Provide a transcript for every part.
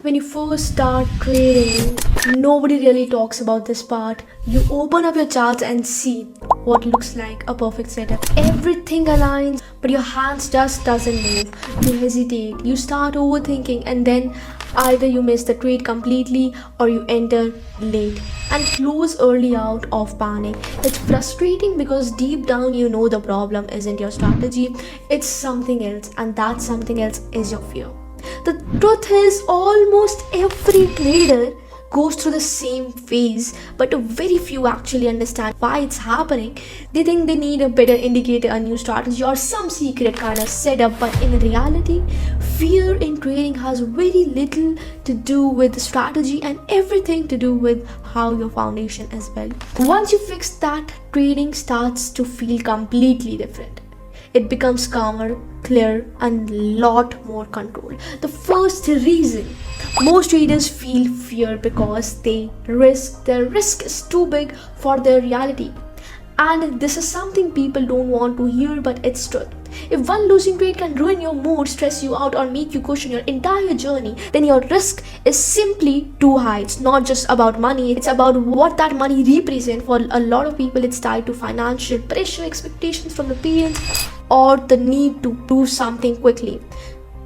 When you first start trading, nobody really talks about this part. You open up your charts and see what looks like a perfect setup. Everything aligns, but your hands just doesn't move. You hesitate, you start overthinking, and then either you miss the trade completely or you enter late and close early out of panic. It's frustrating because deep down you know the problem isn't your strategy, it's something else, and that something else is your fear. The truth is, almost every trader goes through the same phase, but very few actually understand why it's happening. They think they need a better indicator, a new strategy, or some secret kind of setup, but in reality, fear in trading has very little to do with the strategy and everything to do with how your foundation is built. Once you fix that, trading starts to feel completely different. It becomes calmer, clear, and lot more control. The first reason most traders feel fear because their risk is too big for their reality. And this is something people don't want to hear, but it's truth. If one losing trade can ruin your mood, stress you out, or make you question your entire journey, then your risk is simply too high. It's not just about money, it's about what that money represents. For a lot of people, it's tied to financial pressure, expectations from the parents, or the need to do something quickly.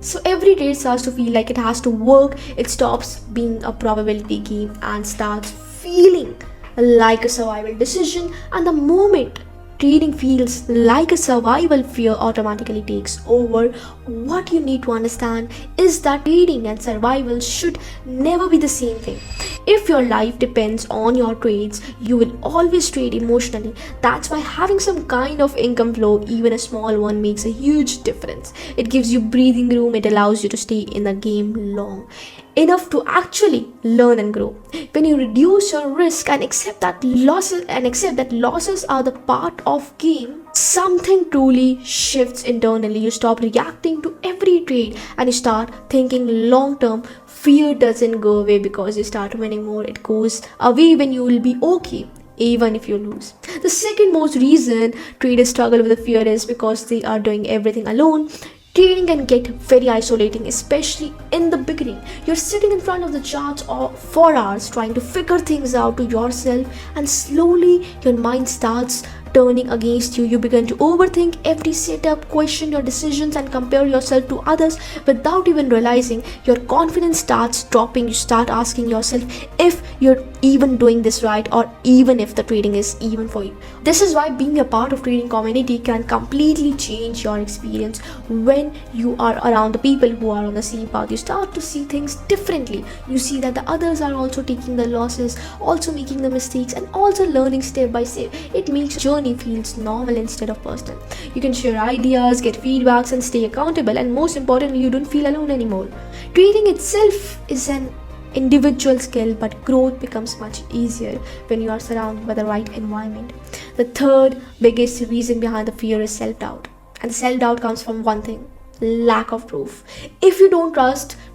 So every trade starts to feel like it has to work. It stops being a probability game and starts feeling like a survival decision. And the moment trading feels like a survival, fear automatically takes over. What you need to understand is that trading and survival should never be the same thing. If your life depends on your trades, you will always trade emotionally. That's why having some kind of income flow, even a small one, makes a huge difference. It gives you breathing room, it allows you to stay in the game long enough to actually learn and grow. When you reduce your risk and accept that losses are the part of game, something truly shifts internally. You stop reacting to every trade and you start thinking long term. Fear doesn't go away because you start winning more. It goes away when you will be okay even if you lose. The second most reason traders struggle with the fear is because they are doing everything alone. Trading can get very isolating, especially in the beginning. You're sitting in front of the charts for hours trying to figure things out to yourself, and slowly your mind starts turning against you. You begin to overthink every setup, question your decisions, and compare yourself to others without even realizing. Your confidence starts dropping. You start asking yourself if you're even doing this right, or even if the trading is even for you. This is why being a part of trading community can completely change your experience. When you are around the people who are on the same path, you start to see things differently. You see that the others are also taking the losses, also making the mistakes, and also learning step by step. It makes journey feels normal instead of personal. You can share ideas, get feedbacks, and stay accountable, and most importantly, you don't feel alone anymore. Trading itself is an individual skill, but growth becomes much easier when you are surrounded by the right environment. The third biggest reason behind the fear is self-doubt. And self-doubt comes from one thing: lack of proof. If you don't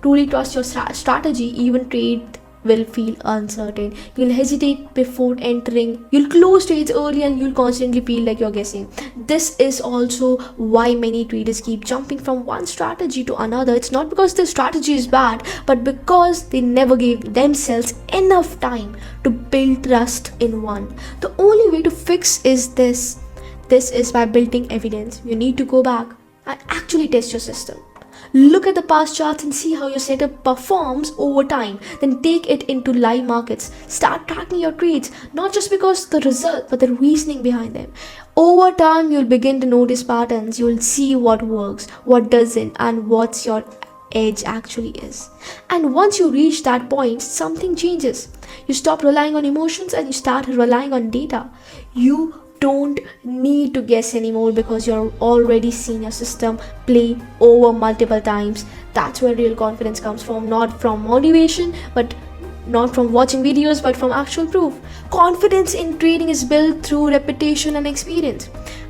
truly trust your strategy, even trade will feel uncertain. You'll hesitate before entering, you'll close trades early, and you'll constantly feel like you're guessing. This is also why many traders keep jumping from one strategy to another. It's not because the strategy is bad, but because they never gave themselves enough time to build trust in one. The only way to fix is this is by building evidence. You need to go back and actually test your system. Look at the past charts and see how your setup performs over time. Then take it into live markets. Start tracking your trades, not just because the result, but the reasoning behind them. Over time, you'll begin to notice patterns. You'll see what works, what doesn't, and what's your edge actually is. And once you reach that point, something changes. You stop relying on emotions and you start relying on data. You don't need to guess anymore because you're already seen your system play over multiple times. That's where real confidence comes from, not from motivation, but not from watching videos, but from actual proof. Confidence in trading is built through repetition and experience.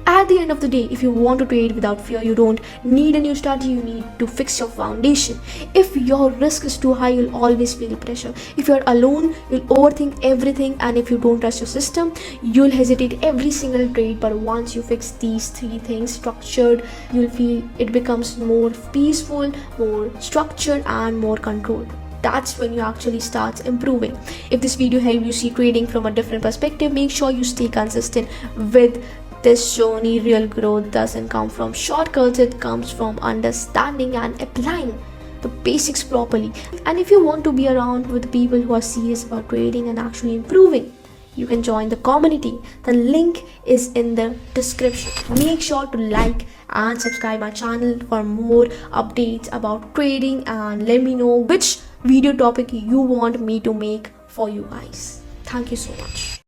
At the end of the day, if you want to trade without fear, you don't need a new strategy, you need to fix your foundation. If your risk is too high, you'll always feel pressure. If you're alone, you'll overthink everything, and if you don't trust your system, you'll hesitate every single trade. But once you fix these three things structured, you'll feel it becomes more peaceful, more structured, and more controlled. that's when you actually start improving. If this video helped you see trading from a different perspective, make sure you stay consistent with this journey. Real growth doesn't come from shortcuts, it comes from understanding and applying the basics properly. And if you want to be around with people who are serious about trading and actually improving, you can join the community. The link is in the description. Make sure to like and subscribe my channel for more updates about trading, and let me know which video topic you want me to make for you guys. Thank you so much.